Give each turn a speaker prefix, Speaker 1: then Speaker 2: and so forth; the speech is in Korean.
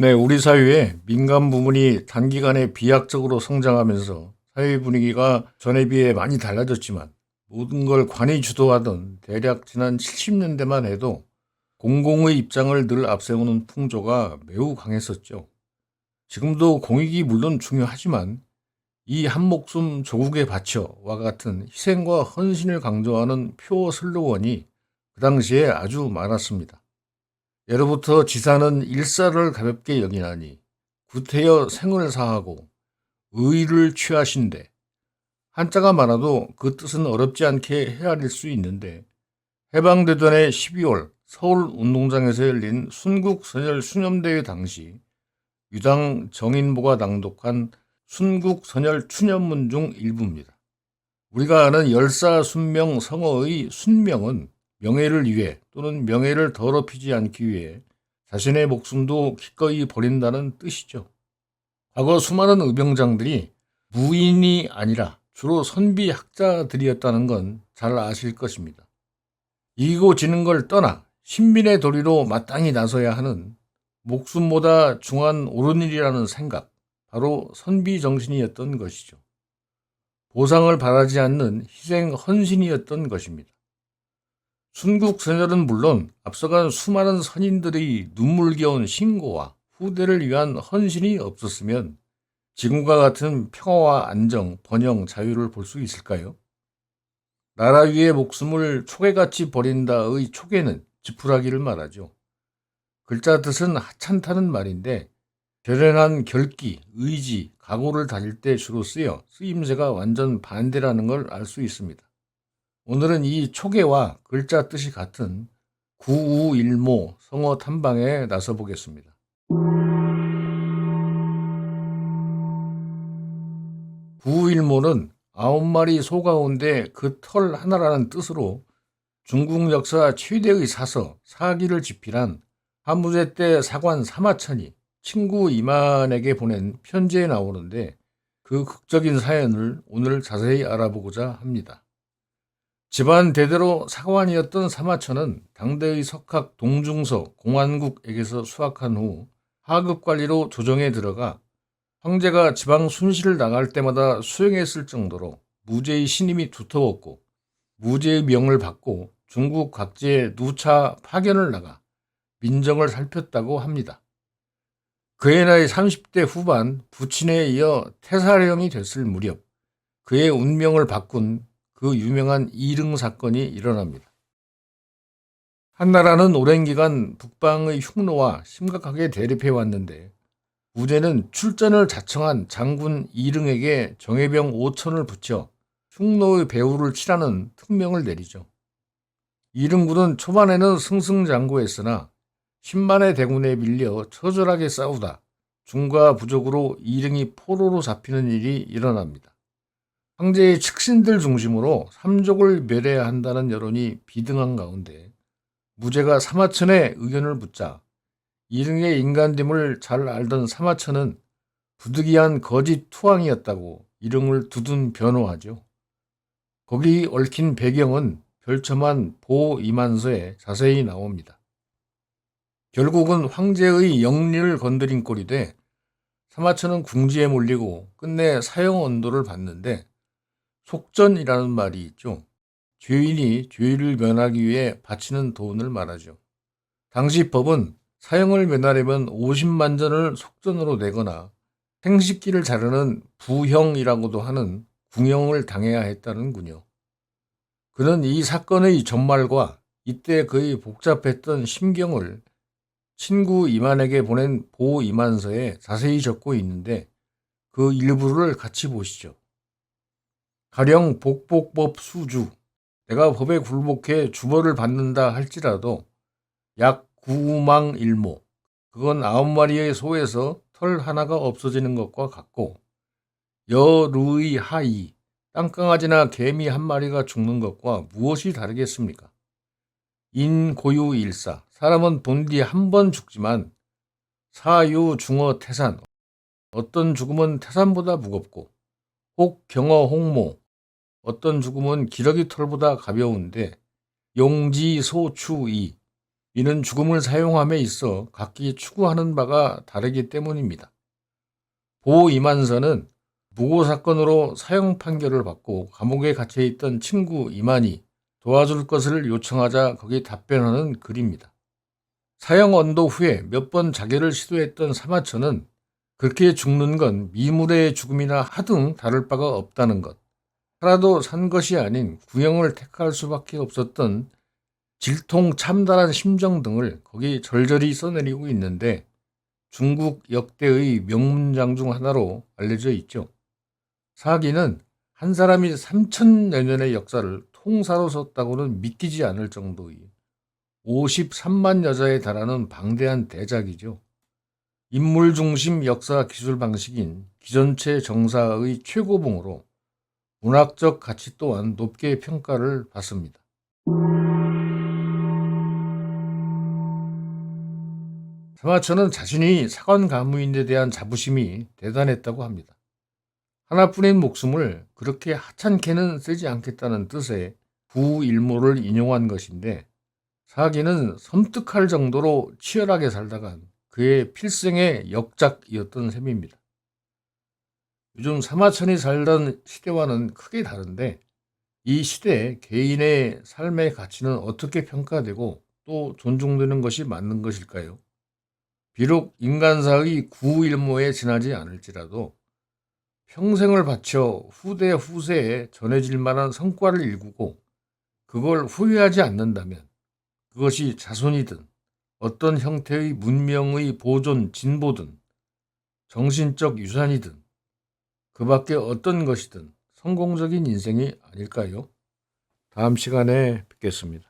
Speaker 1: 네, 우리 사회의 민간 부문이 단기간에 비약적으로 성장하면서 사회 분위기가 전에 비해 많이 달라졌지만 모든 걸 관이 주도하던 대략 지난 70년대만 해도 공공의 입장을 늘 앞세우는 풍조가 매우 강했었죠. 지금도 공익이 물론 중요하지만 이 한 목숨 조국에 바쳐와 같은 희생과 헌신을 강조하는 표어 슬로건이 그 당시에 아주 많았습니다. 예로부터 지사는 일사를 가볍게 여기나니 구태여 생을 사하고 의를 취하신대. 한자가 많아도 그 뜻은 어렵지 않게 헤아릴 수 있는데 해방되던 해 12월 서울 운동장에서 열린 순국선열 수념대회 당시 유당 정인보가 낭독한 순국선열 추념문 중 일부입니다. 우리가 아는 열사순명 성어의 순명은 명예를 위해 또는 명예를 더럽히지 않기 위해 자신의 목숨도 기꺼이 버린다는 뜻이죠. 과거 수많은 의병장들이 무인이 아니라 주로 선비 학자들이었다는 건 잘 아실 것입니다. 이기고 지는 걸 떠나 신민의 도리로 마땅히 나서야 하는 목숨보다 중한 옳은 일이라는 생각, 바로 선비 정신이었던 것이죠. 보상을 바라지 않는 희생 헌신이었던 것입니다. 순국선열은 물론 앞서간 수많은 선인들의 눈물겨운 신고와 후대를 위한 헌신이 없었으면 지금과 같은 평화와 안정, 번영, 자유를 볼 수 있을까요? 나라 위의 목숨을 초계같이 버린다의 초계는 지푸라기를 말하죠. 글자 뜻은 하찮다는 말인데 결연한 결기, 의지, 각오를 다질 때 주로 쓰임새가 완전 반대라는 걸 알 수 있습니다. 오늘은 이 초계와 글자 뜻이 같은 구우일모 성어 탐방에 나서 보겠습니다. 구우일모는 9마리 소 가운데 그 털 하나라는 뜻으로 중국 역사 최대의 사서 사기를 집필한 한무제 때 사관 사마천이 친구 이만에게 보낸 편지에 나오는데 그 극적인 사연을 오늘 자세히 알아보고자 합니다. 집안 대대로 사관이었던 사마천은 당대의 석학 동중서 공안국에게서 수학한 후 하급 관리로 조정에 들어가 황제가 지방 순시를 나갈 때마다 수행했을 정도로 무제의 신임이 두터웠고 무제의 명을 받고 중국 각지에 누차 파견을 나가 민정을 살폈다고 합니다. 그의 나이 30대 후반 부친에 이어 태사령이 됐을 무렵 그의 운명을 바꾼 그 유명한 이릉 사건이 일어납니다. 한나라는 오랜 기간 북방의 흉노와 심각하게 대립해 왔는데 우제는 출전을 자청한 장군 이릉에게 정예병 5천을 붙여 흉노의 배후를 치라는 특명을 내리죠. 이릉군은 초반에는 승승장구했으나 10만의 대군에 밀려 처절하게 싸우다 중과 부족으로 이릉이 포로로 잡히는 일이 일어납니다. 황제의 측신들 중심으로 삼족을 멸해야 한다는 여론이 비등한 가운데 무제가 사마천의 의견을 묻자 이릉의 인간됨을 잘 알던 사마천은 부득이한 거짓 투항이었다고 이릉을 두둔 변호하죠. 거기 얽힌 배경은 별첨한 보이만서에 자세히 나옵니다. 결국은 황제의 영리를 건드린 꼴이 돼 사마천은 궁지에 몰리고 끝내 사형 언도를 받는데 속전이라는 말이 있죠. 죄인이 죄를 면하기 위해 바치는 돈을 말하죠. 당시 법은 사형을 면하려면 50만 전을 속전으로 내거나 생식기를 자르는 부형이라고도 하는 궁형을 당해야 했다는군요. 그는 이 사건의 전말과 이때 그의 복잡했던 심경을 친구 이만에게 보낸 보 이만서에 자세히 적고 있는데 그 일부를 같이 보시죠. 가령 복복법 수주, 내가 법에 굴복해 주벌을 받는다 할지라도 약 9망 일모, 그건 9마리의 소에서 털 하나가 없어지는 것과 같고 여루의 하이, 땅강아지나 개미 한 마리가 죽는 것과 무엇이 다르겠습니까? 인고유일사, 사람은 본디 한 번 죽지만 사유중어 태산, 어떤 죽음은 태산보다 무겁고 혹경어 홍모, 어떤 죽음은 기러기 털보다 가벼운데 용지소추이, 이는 죽음을 사용함에 있어 각기 추구하는 바가 다르기 때문입니다. 보 이만서는 무고 사건으로 사형 판결을 받고 감옥에 갇혀 있던 친구 이만이 도와줄 것을 요청하자 거기 답변하는 글입니다. 사형 언도 후에 몇 번 자결을 시도했던 사마천은 그렇게 죽는 건 미물의 죽음이나 하등 다를 바가 없다는 것, 살아도 산 것이 아닌 구형을 택할 수밖에 없었던 질통 참달한 심정 등을 거기 절절히 써내리고 있는데 중국 역대의 명문장 중 하나로 알려져 있죠. 사기는 한 사람이 3천여 년의 역사를 통사로 썼다고는 믿기지 않을 정도의 53만 여자에 달하는 방대한 대작이죠. 인물 중심 역사 기술 방식인 기전체 정사의 최고봉으로 문학적 가치 또한 높게 평가를 받습니다. 사마천은 자신이 사관 가무인에 대한 자부심이 대단했다고 합니다. 하나뿐인 목숨을 그렇게 하찮게는 쓰지 않겠다는 뜻의 부일모를 인용한 것인데 사기는 섬뜩할 정도로 치열하게 살다간 그의 필생의 역작이었던 셈입니다. 요즘 사마천이 살던 시대와는 크게 다른데 이 시대 개인의 삶의 가치는 어떻게 평가되고 또 존중되는 것이 맞는 것일까요? 비록 인간사의 구일모에 지나지 않을지라도 평생을 바쳐 후대 후세에 전해질 만한 성과를 일구고 그걸 후회하지 않는다면 그것이 자손이든 어떤 형태의 문명의 보존, 진보든 정신적 유산이든 그 밖에 어떤 것이든 성공적인 인생이 아닐까요? 다음 시간에 뵙겠습니다.